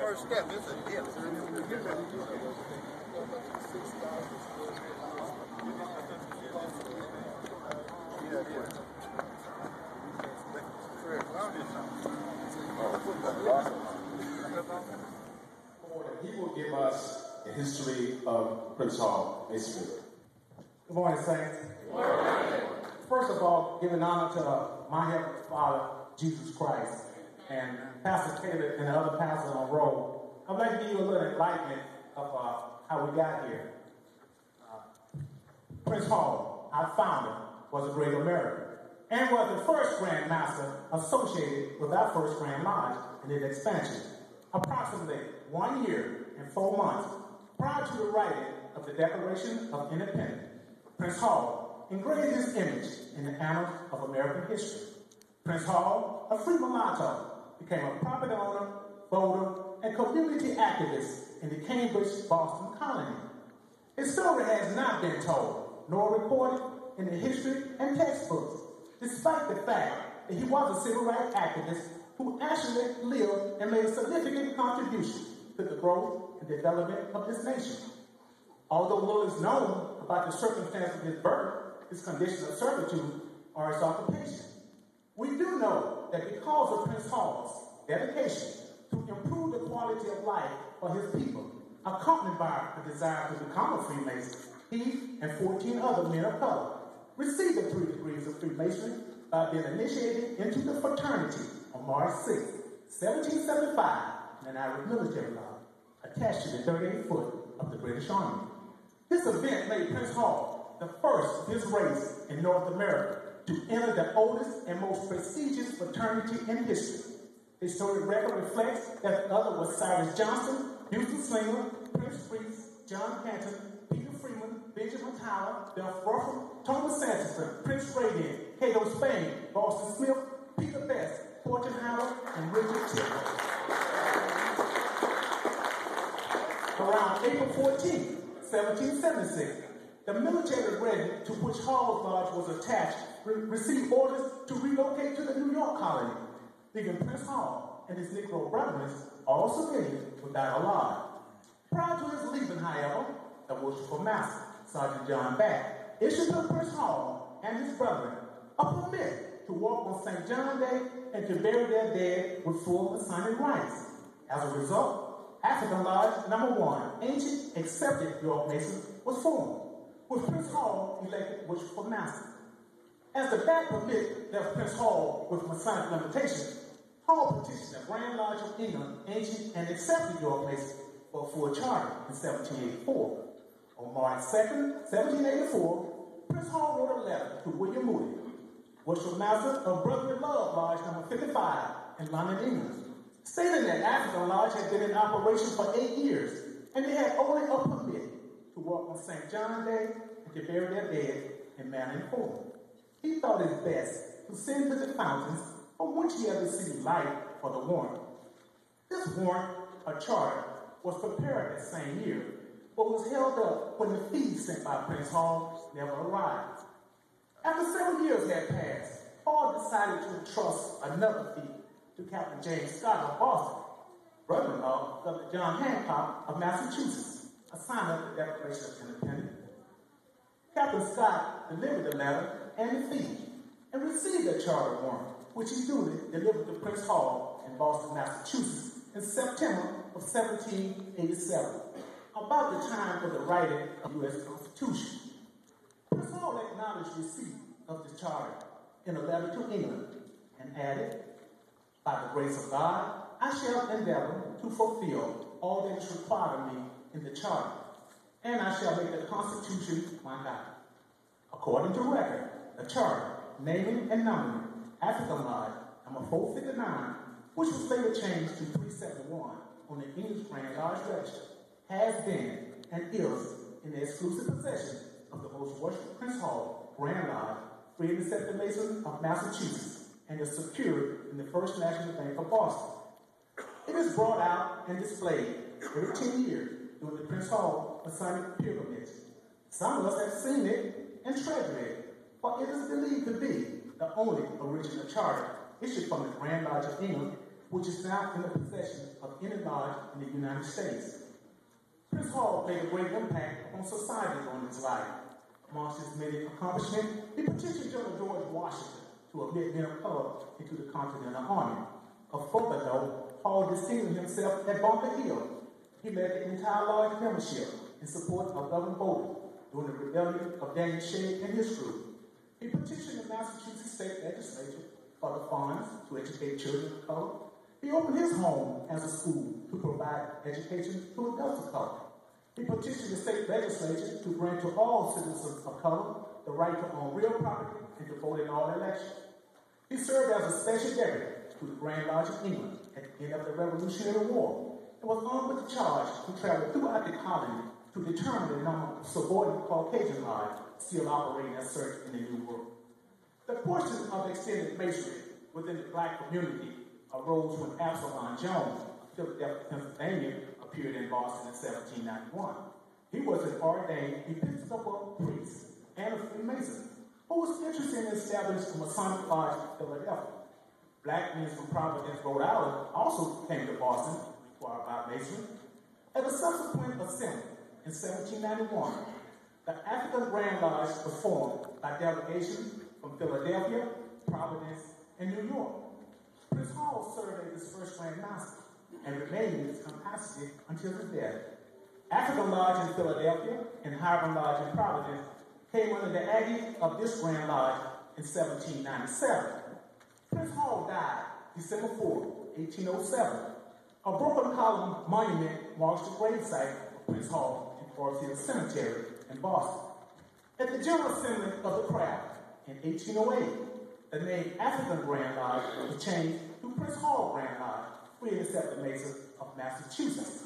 first step. It's a gift. He will give us a history of Prince Hall, basically. Good morning, Saints. Good morning. First of all, giving honor to my Heavenly Father, Jesus Christ, and Pastor Taylor and the other pastors on roll. I'd like to give you a little enlightenment of how we got here. Prince Hall, our founder, was a great American and was the first Grand Master associated with our first Grand Lodge and its expansion. Approximately 1 year and 4 months prior to the writing of the Declaration of Independence, Prince Hall engraved his image in the annals of American history. Prince Hall, a free mulatto, became a property owner, voter, and community activist in the Cambridge-Boston colony. His story has not been told, nor recorded in the history and textbooks, despite the fact that he was a civil rights activist who actually lived and made a significant contribution to the growth and development of this nation. Although little is known about the circumstances of his birth, his condition of servitude, or his occupation, we do know that because of Prince Hall's dedication to improve the quality of life for his people, accompanied by the desire to become a Freemason, he and 14 other men of color received the 3 degrees of Freemasonry by being initiated into the fraternity on March 6, 1775, in an Irish military law, attached to the 38th foot of the British Army. This event made Prince Hall the first of his race in North America to enter the oldest and most prestigious fraternity in history. His historic record reflects that the other was Cyrus Johnson, Houston Slinger, Prince Priest, John Canton, Peter Freeman, Benjamin Tyler, Duff Ruffin, Thomas Sanderson, Prince Radiant, Cato Spain, Boston Smith, Peter Best, Fortune Howard, and Richard Tiller. Around April 14, 1776, the military regiment to which Hall's Lodge was attached received orders to relocate to the New York colony, leaving Prince Hall and his Negro brethren all civilians without a lodge. Prior to his leaving, however, the Worshipful Master, Sergeant John Back, issued to Prince Hall and his brethren a permit to walk on St. John Day and to bury their dead with full Masonic rites. As a result, African Lodge No. 1, ancient accepted York Mason, was formed, with Prince Hall elected Worshipful Master. As the back permit left Prince Hall with Masonic limitations, Hall petitioned the Grand Lodge of England, ancient and accepted York Mason, for a full charter in 1784. On March 2nd, 1784, Prince Hall wrote a letter to William Moody, Worshipful Master of Brotherly Love Lodge No. 55 in London, England, stating that African Lodge had been in operation for 8 years, and they had only a permit to walk on St. John Day and to bury their dead in manner and form. He thought it best to send to the fountains from which he had received light for the warrant. This warrant, a charter, was prepared that same year, but was held up when the fees sent by Prince Hall never arrived. After several years had passed, Hall decided to entrust another fee to Captain James Scott of Boston, brother-in-law of Governor John Hancock of Massachusetts, a signer of the Declaration of Independence. Captain Scott delivered the letter and the fee, and received a charter warrant, which he duly delivered to Prince Hall in Boston, Massachusetts, in September of 1787, about the time of the writing of the U.S. Constitution. Prince Hall acknowledged receipt of the charter in a letter to England and added, "By the grace of God, I shall endeavor to fulfill all that is required of me in the charter, and I shall make the Constitution my God." According to record, the charter, naming and numbering African Lodge No. 459, which was later changed to 371 on the English Grand Lodge Register, has been and is in the exclusive possession of the most worshipful Prince Hall Grand Lodge, free and accepted Mason of Massachusetts, and is secured in the First National Bank of Boston. It is brought out and displayed every 10 years during the Prince Hall Masonic pilgrimage. Some of us have seen it and treasured it, for it is believed to be the only original charter issued from the Grand Lodge of England which is now in the possession of any lodge in the United States. Prince Hall played a great impact on society during his life. Amongst his many accomplishments, he petitioned General George Washington to admit men of color into the Continental Army. A further note, Hall distinguished himself at Bunker Hill. He led the entire lodge membership in support of Governor Beulah during the rebellion of Daniel Shea and his group. He petitioned the Massachusetts State Legislature for the funds to educate children of color. He opened his home as a school to provide education to adults of color. He petitioned the state legislature to grant to all citizens of color the right to own real property and to vote in all elections. He served as a special deputy to the Grand Lodge of England at the end of the Revolutionary War and was armed with the charge to travel throughout the colony to determine the number of subordinate Caucasian lodges still operating as such in the New World. The portion of extended masonry within the black community arose when Absalom Jones of Philadelphia, Pennsylvania, appeared in Boston in 1791. He was an ordained Episcopal priest and a Freemason who was interested in establishing a Masonic lodge in Philadelphia. Black men from Providence, Rhode Island, also came to Boston to inquire about masonry. At a subsequent assembly in 1791, the African Grand Lodge was formed by delegation from Philadelphia, Providence, and New York. Prince Hall served as his first Grand Master and remained in his capacity until his death. African Lodge in Philadelphia and Hiram Lodge in Providence came under the aegis of this Grand Lodge in 1797. Prince Hall died December 4, 1807. A broken column monument marks the gravesite of Prince Hall in Forest Hill Cemetery in Boston. At the General Assembly of the Craft in 1808, the name African Grand Lodge was changed to Prince Hall Grand Lodge, free and accepted Mason of Massachusetts.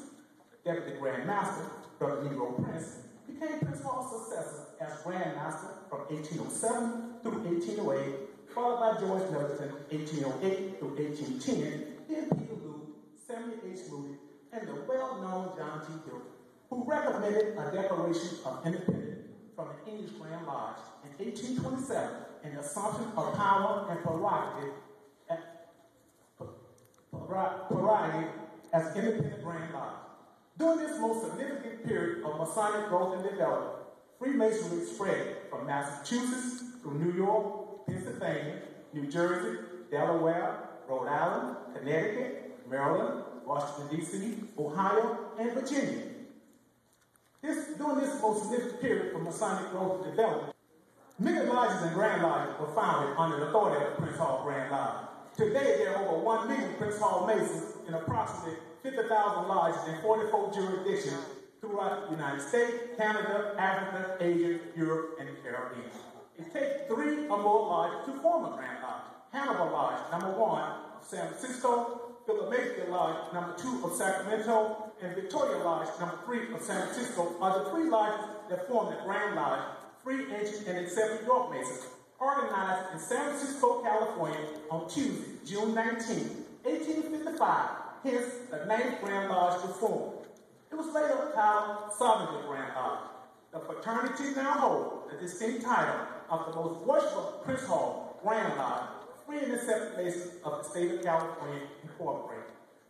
The Deputy Grand Master, Brother Negro Prince, became Prince Hall's successor as Grand Master from 1807 through 1808, followed by George Middleton, 1808 through 1810, then Peter Lou, Samuel H. Moody, and the well-known John T. Hilton, who recommended a declaration of independence from the English Grand Lodge in 1827 and the assumption of power and prerogative as independent Grand Lodge. During this most significant period of Masonic growth and development, Freemasonry spread from Massachusetts through New York, Pennsylvania, New Jersey, Delaware, Rhode Island, Connecticut, Maryland, Washington, D.C., Ohio, and Virginia. During this most significant period of Masonic growth and development, many lodges and Grand Lodges were founded under the authority of Prince Hall Grand Lodge. Today, there are over 1 million Prince Hall Masons in approximately 50,000 lodges in 44 jurisdictions throughout the United States, Canada, Africa, Asia, Europe, and the Caribbean. It takes 3 or more lodges to form a Grand Lodge. Hannibal Lodge, number 1 of San Francisco, Philadelphia Lodge, number 2 of Sacramento, and Victoria Lodge, number 3 of San Francisco, are the 3 lodges that form the Grand Lodge, free entry and accept New York Masons, organized in San Francisco, California, on Tuesday, June 19, 1855. Hence, the 9th Grand Lodge was formed. It was later called Sovereignty Grand Lodge. The fraternity now holds the distinct title of the most worshipful Prince Hall Grand Lodge, free and accepted basis of the state of California, Incorporated.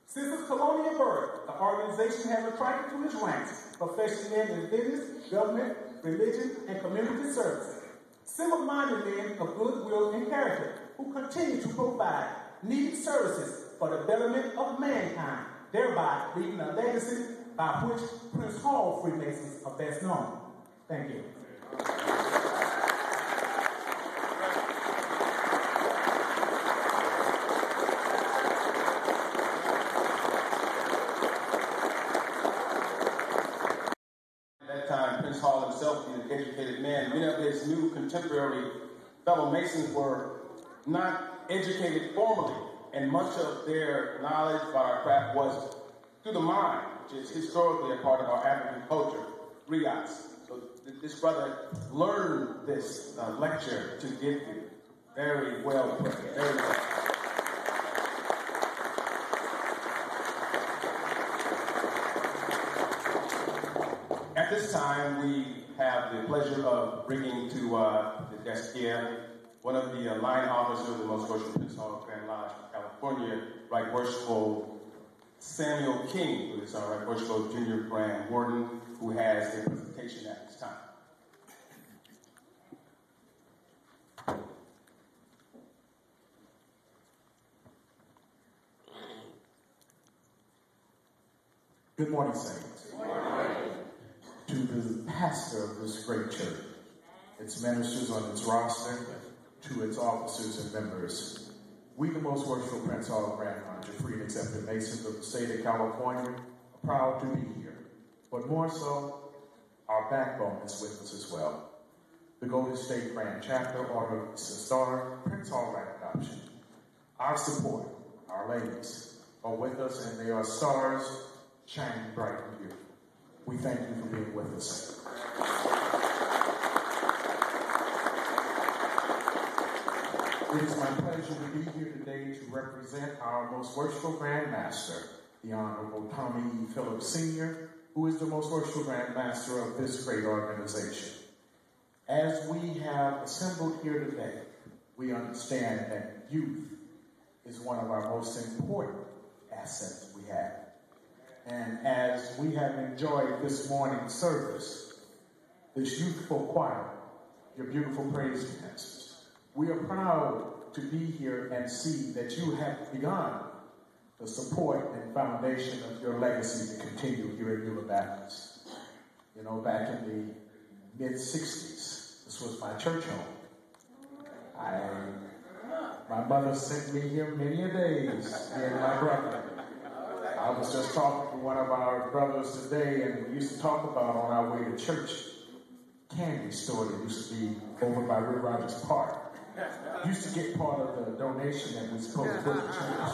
Since its colonial birth, the organization has attracted to its ranks professional men in business, government, religion, and community services. Simple-minded men of goodwill and character who continue to provide needed services for the betterment of mankind, thereby leaving a legacy by which Prince Hall Freemasons are best known. Thank you. At that time, Prince Hall himself, being an educated man, many of his new contemporary fellow Masons were not educated formally, and much of their knowledge about our craft was through the mind, which is historically a part of our African culture, griots. So this brother learned this lecture to give you. Very well put. Very well. At this time, we have the pleasure of bringing to the desk here one of the line officers of the Most Worshipful Prince Hall Grand Lodge from California, Right Worshipful Samuel King, who is our Right Worshipful Junior Grand Warden, who has a presentation at this time. Good morning, saints. Good morning. To the pastor of this great church, its ministers on its roster, to its officers and members, we, the Most Worshipful Prince Hall Grand Lodge, free and accepted Masons of the state of California, are proud to be here. But more so, our backbone is with us as well. The Golden State Grand Chapter, Order of the Star, Prince Hall Rank Adoption. Our support, our ladies, are with us, and they are stars shining bright in you. We thank you for being with us. It is my pleasure to be here today to represent our Most Worshipful Grand Master, the Honorable Tommy E. Phillips Sr., who is the Most Worshipful Grand Master of this great organization. As we have assembled here today, we understand that youth is one of our most important assets we have. And as we have enjoyed this morning's service, this youthful choir, your beautiful praise dancers, we are proud to be here and see that you have begun the support and foundation of your legacy to continue here at Beulah Baptist. You know, back in the mid-60s, this was my church home. My mother sent me here many a days, me and my brother. I was just talking to one of our brothers today, and we used to talk about on our way to church, candy store that used to be over by River Rogers Park. Used to get part of the donation that we supposed to put in church.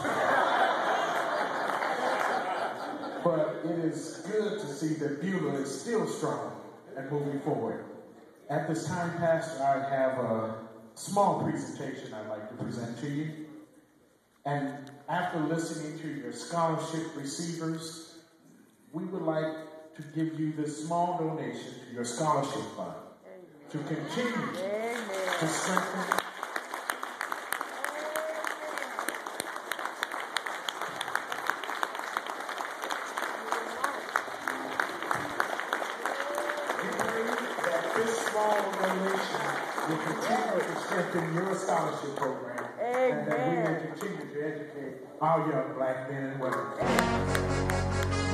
But it is good to see that Beulah is still strong and moving forward. At this time, Pastor, I have a small presentation I'd like to present to you. And after listening to your scholarship receivers, we would like to give you this small donation to your scholarship fund to continue to strengthen will continue to strengthen your scholarship program. Amen. And that we will continue to educate our young black men and women.